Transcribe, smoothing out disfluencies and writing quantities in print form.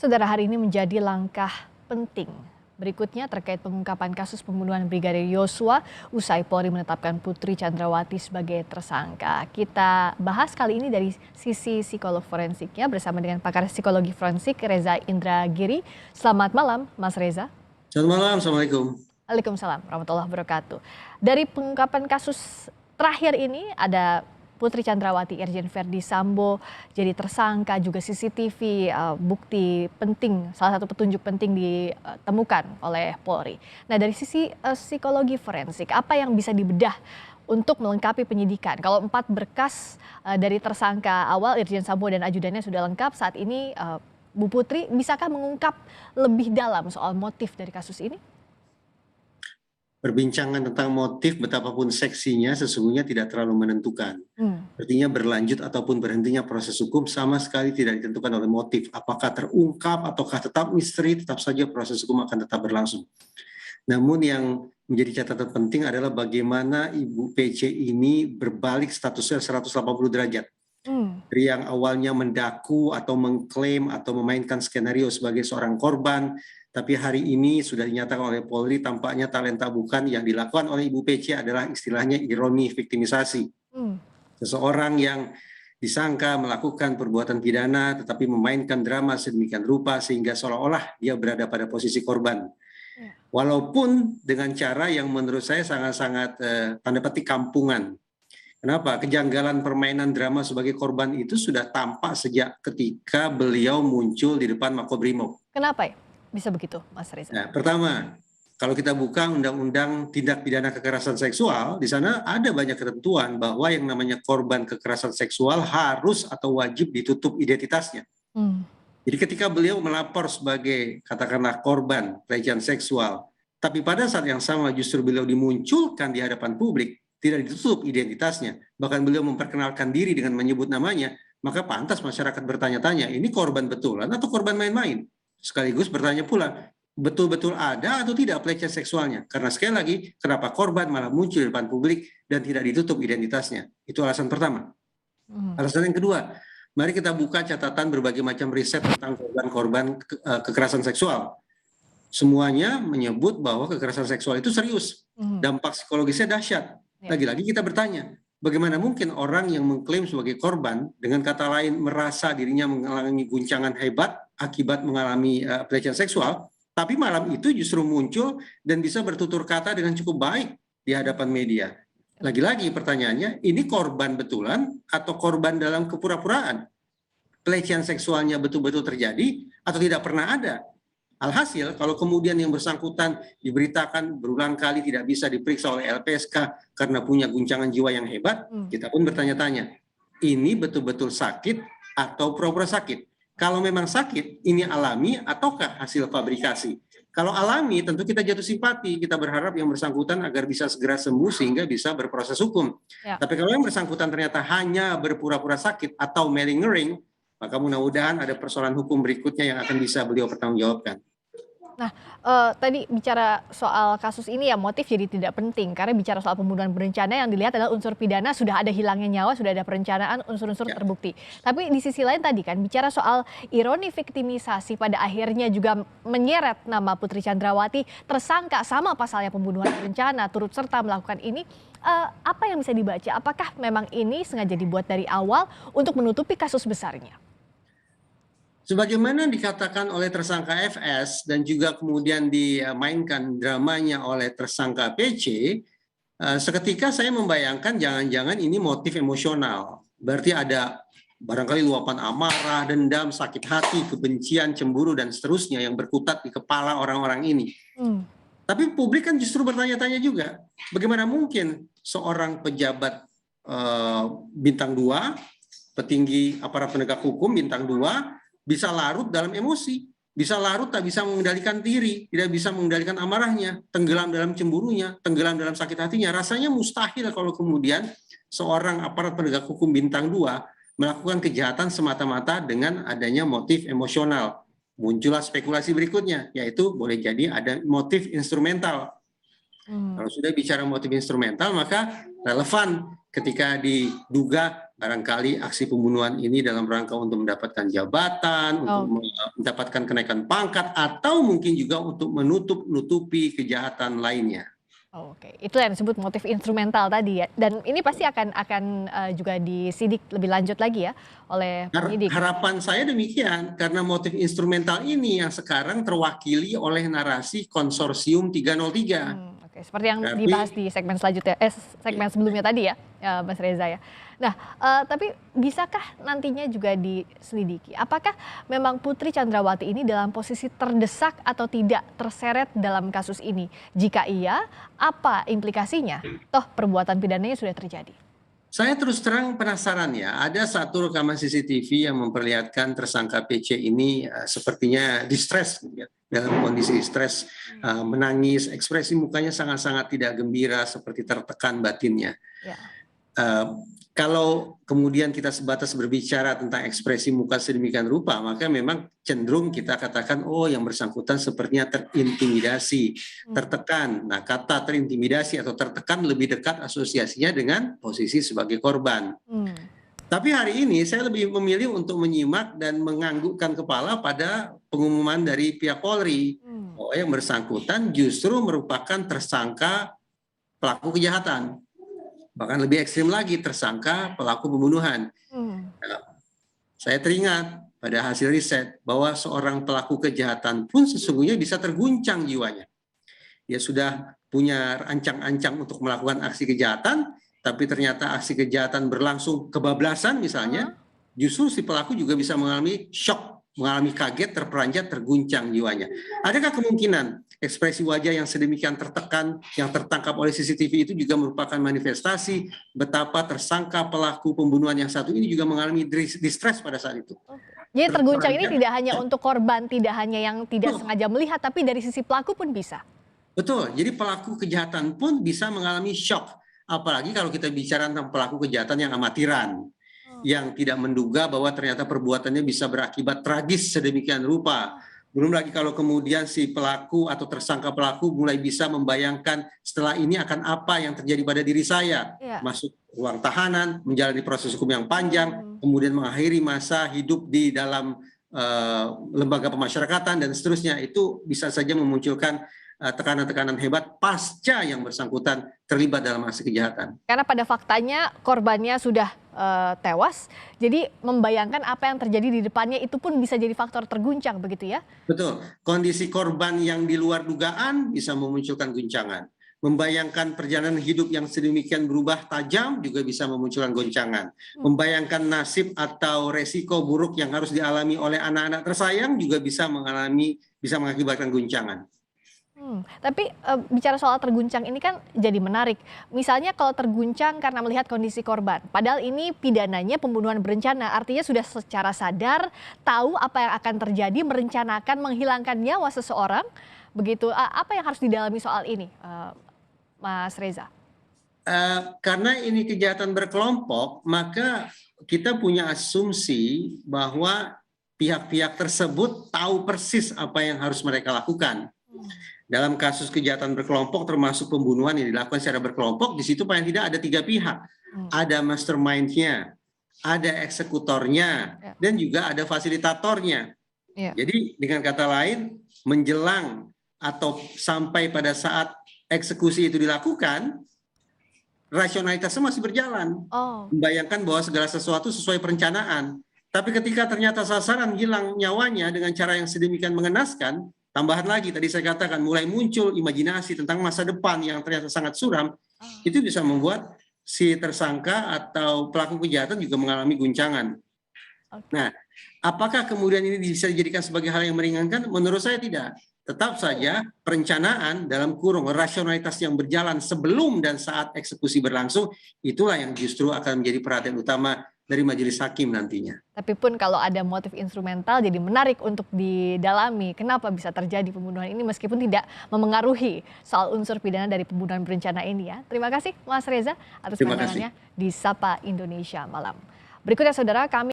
Saudara, hari ini menjadi langkah penting. Berikutnya terkait pengungkapan kasus pembunuhan Brigadir Yosua usai Polri menetapkan Putri Chandrawati sebagai tersangka. Kita bahas kali ini dari sisi psikolog forensiknya bersama dengan pakar psikologi forensik Reza Indragiri. Selamat malam, Mas Reza. Selamat malam, Assalamualaikum. Waalaikumsalam warahmatullahi wabarakatuh. Dari pengungkapan kasus terakhir ini ada Putri Chandrawati, Irjen Verdi Sambo jadi tersangka, juga CCTV bukti penting, salah satu petunjuk penting ditemukan oleh Polri. Nah, dari sisi psikologi forensik, apa yang bisa dibedah untuk melengkapi penyidikan? Kalau 4 berkas dari tersangka awal Irjen Sambo dan ajudannya sudah lengkap, saat ini Bu Putri bisakah mengungkap lebih dalam soal motif dari kasus ini? Perbincangan tentang motif betapapun seksinya sesungguhnya tidak terlalu menentukan. Artinya berlanjut ataupun berhentinya proses hukum sama sekali tidak ditentukan oleh motif. Apakah terungkap ataukah tetap misteri, tetap saja proses hukum akan tetap berlangsung. Namun yang menjadi catatan penting adalah bagaimana Ibu PC ini berbalik statusnya 180 derajat. Dari yang awalnya mendaku atau mengklaim atau memainkan skenario sebagai seorang korban, tapi hari ini sudah dinyatakan oleh Polri tampaknya talenta bukan, yang dilakukan oleh Ibu PC adalah istilahnya ironi viktimisasi. Seseorang yang disangka melakukan perbuatan pidana tetapi memainkan drama sedemikian rupa sehingga seolah-olah dia berada pada posisi korban. Walaupun dengan cara yang menurut saya sangat-sangat tanda petik kampungan. Kenapa? Kejanggalan permainan drama sebagai korban itu sudah tampak sejak ketika beliau muncul di depan Makobrimob. Kenapa ya bisa begitu, Mas Reza? Nah, pertama, kalau kita buka Undang-Undang Tindak Pidana Kekerasan Seksual, di sana ada banyak ketentuan bahwa yang namanya korban kekerasan seksual harus atau wajib ditutup identitasnya. Jadi ketika beliau melapor sebagai katakanlah korban pelecehan seksual, tapi pada saat yang sama justru beliau dimunculkan di hadapan publik, tidak ditutup identitasnya, bahkan beliau memperkenalkan diri dengan menyebut namanya, maka pantas masyarakat bertanya-tanya, ini korban betulan atau korban main-main? Sekaligus bertanya pula, betul-betul ada atau tidak pelecehan seksualnya? Karena sekali lagi, kenapa korban malah muncul di depan publik dan tidak ditutup identitasnya? Itu alasan pertama. Alasan yang kedua, mari kita buka catatan berbagai macam riset tentang korban-korban kekerasan seksual. Semuanya menyebut bahwa kekerasan seksual itu serius, dampak psikologisnya dahsyat. Lagi-lagi kita bertanya, bagaimana mungkin orang yang mengklaim sebagai korban, dengan kata lain merasa dirinya mengalami guncangan hebat akibat mengalami pelecehan seksual, tapi malam itu justru muncul dan bisa bertutur kata dengan cukup baik di hadapan media. Lagi-lagi pertanyaannya, ini korban betulan atau korban dalam kepura-puraan? Pelecehan seksualnya betul-betul terjadi atau tidak pernah ada? Alhasil, kalau kemudian yang bersangkutan diberitakan berulang kali tidak bisa diperiksa oleh LPSK karena punya guncangan jiwa yang hebat, kita pun bertanya-tanya, ini betul-betul sakit atau pura-pura sakit? Kalau memang sakit, ini alami ataukah hasil fabrikasi? Kalau alami, tentu kita jatuh simpati, kita berharap yang bersangkutan agar bisa segera sembuh sehingga bisa berproses hukum. Tapi kalau yang bersangkutan ternyata hanya berpura-pura sakit atau malingering, maka mudah-mudahan ada persoalan hukum berikutnya yang akan bisa beliau pertanggungjawabkan. Nah, tadi bicara soal kasus ini ya motif jadi tidak penting karena bicara soal pembunuhan berencana yang dilihat adalah unsur pidana, sudah ada hilangnya nyawa, sudah ada perencanaan, unsur-unsur terbukti. Tapi di sisi lain tadi kan bicara soal ironi viktimisasi pada akhirnya juga menyeret nama Putri Chandrawati tersangka sama pasalnya pembunuhan berencana turut serta melakukan ini. Apa yang bisa dibaca? Apakah memang ini sengaja dibuat dari awal untuk menutupi kasus besarnya? Sebagaimana dikatakan oleh tersangka FS dan juga kemudian dimainkan dramanya oleh tersangka PC, seketika saya membayangkan jangan-jangan ini motif emosional. Berarti ada barangkali luapan amarah, dendam, sakit hati, kebencian, cemburu, dan seterusnya yang berkutat di kepala orang-orang ini. Tapi publik kan justru bertanya-tanya juga, bagaimana mungkin seorang pejabat bintang 2, petinggi aparat penegak hukum bintang 2, bisa larut dalam emosi, bisa larut tak bisa mengendalikan diri, tidak bisa mengendalikan amarahnya, tenggelam dalam cemburunya, tenggelam dalam sakit hatinya. Rasanya mustahil kalau kemudian seorang aparat penegak hukum bintang 2 melakukan kejahatan semata-mata dengan adanya motif emosional. Muncullah spekulasi berikutnya, yaitu boleh jadi ada motif instrumental. Kalau sudah bicara motif instrumental, maka relevan ketika diduga barangkali aksi pembunuhan ini dalam rangka untuk mendapatkan jabatan, untuk Oh, mendapatkan kenaikan pangkat, atau mungkin juga untuk menutupi kejahatan lainnya. oke. Itu yang disebut motif instrumental tadi ya. Dan ini pasti akan juga disidik lebih lanjut lagi ya oleh penyidik. Harapan saya demikian, karena motif instrumental ini yang sekarang terwakili oleh narasi konsorsium 303. Oke, seperti yang Berarti dibahas di segmen selanjutnya, segmen sebelumnya tadi ya, Mas Reza ya. Nah, tapi bisakah nantinya juga diselidiki, apakah memang Putri Chandrawati ini dalam posisi terdesak atau tidak terseret dalam kasus ini? Jika iya, apa implikasinya? Toh perbuatan pidananya sudah terjadi. saya terus terang penasaran ya, ada satu rekaman CCTV yang memperlihatkan tersangka PC ini sepertinya distress, gitu ya, dalam kondisi stres, menangis, ekspresi mukanya sangat-sangat tidak gembira, seperti tertekan batinnya. Ya. Kalau kemudian kita sebatas berbicara tentang ekspresi muka sedemikian rupa, maka memang cenderung kita katakan, oh yang bersangkutan sepertinya terintimidasi, tertekan. Nah, kata terintimidasi atau tertekan lebih dekat asosiasinya dengan posisi sebagai korban. Tapi hari ini saya lebih memilih untuk menyimak dan menganggukkan kepala pada pengumuman dari pihak Polri, bahwa yang bersangkutan justru merupakan tersangka pelaku kejahatan. Bahkan lebih ekstrim lagi, tersangka pelaku pembunuhan. Nah, saya teringat pada hasil riset bahwa seorang pelaku kejahatan pun sesungguhnya bisa terguncang jiwanya. Dia sudah punya ancang-ancang untuk melakukan aksi kejahatan, tapi ternyata aksi kejahatan berlangsung kebablasan misalnya, justru si pelaku juga bisa mengalami shock, mengalami kaget, terperanjat, terguncang jiwanya. Adakah kemungkinan ekspresi wajah yang sedemikian tertekan, yang tertangkap oleh CCTV itu juga merupakan manifestasi betapa tersangka pelaku pembunuhan yang satu ini juga mengalami distress pada saat itu? Jadi terguncang ini tidak hanya untuk korban, tidak hanya yang tidak sengaja melihat, tapi dari sisi pelaku pun bisa. Betul, jadi pelaku kejahatan pun bisa mengalami shock. Apalagi kalau kita bicara tentang pelaku kejahatan yang amatiran, yang tidak menduga bahwa ternyata perbuatannya bisa berakibat tragis sedemikian rupa. Belum lagi kalau kemudian si pelaku atau tersangka pelaku mulai bisa membayangkan setelah ini akan apa yang terjadi pada diri saya. Masuk ruang tahanan, menjalani proses hukum yang panjang, kemudian mengakhiri masa hidup di dalam lembaga pemasyarakatan dan seterusnya. Itu bisa saja memunculkan tekanan-tekanan hebat pasca yang bersangkutan terlibat dalam aksi kejahatan. Karena pada faktanya korbannya sudah tewas, jadi membayangkan apa yang terjadi di depannya itu pun bisa jadi faktor terguncang begitu ya? Betul, kondisi korban yang di luar dugaan bisa memunculkan guncangan. Membayangkan perjalanan hidup yang sedemikian berubah tajam juga bisa memunculkan goncangan. Membayangkan nasib atau resiko buruk yang harus dialami oleh anak-anak tersayang juga bisa mengakibatkan guncangan. Tapi bicara soal terguncang ini kan jadi menarik. Misalnya kalau terguncang karena melihat kondisi korban, padahal ini pidananya pembunuhan berencana, artinya sudah secara sadar tahu apa yang akan terjadi, merencanakan menghilangkan nyawa seseorang, begitu. Apa yang harus didalami soal ini, Mas Reza? Karena ini kejahatan berkelompok, maka kita punya asumsi bahwa pihak-pihak tersebut tahu persis apa yang harus mereka lakukan. Dalam kasus kejahatan berkelompok termasuk pembunuhan yang dilakukan secara berkelompok, di situ paling tidak ada 3 pihak. Ada mastermind-nya, ada eksekutornya, dan juga ada fasilitatornya. Jadi dengan kata lain, menjelang atau sampai pada saat eksekusi itu dilakukan, rasionalitasnya masih berjalan. Membayangkan bahwa segala sesuatu sesuai perencanaan. Tapi ketika ternyata sasaran hilang nyawanya dengan cara yang sedemikian mengenaskan, tambahan lagi, tadi saya katakan mulai muncul imajinasi tentang masa depan yang ternyata sangat suram, itu bisa membuat si tersangka atau pelaku kejahatan juga mengalami guncangan. Nah, apakah kemudian ini bisa dijadikan sebagai hal yang meringankan? Menurut saya tidak. Tetap saja perencanaan dalam kurung rasionalitas yang berjalan sebelum dan saat eksekusi berlangsung, itulah yang justru akan menjadi perhatian utama dari majelis hakim nantinya. Tapi pun kalau ada motif instrumental jadi menarik untuk didalami kenapa bisa terjadi pembunuhan ini meskipun tidak memengaruhi soal unsur pidana dari pembunuhan berencana ini ya. Terima kasih Mas Reza atas pandangannya di Sapa Indonesia Malam. Berikutnya saudara, kami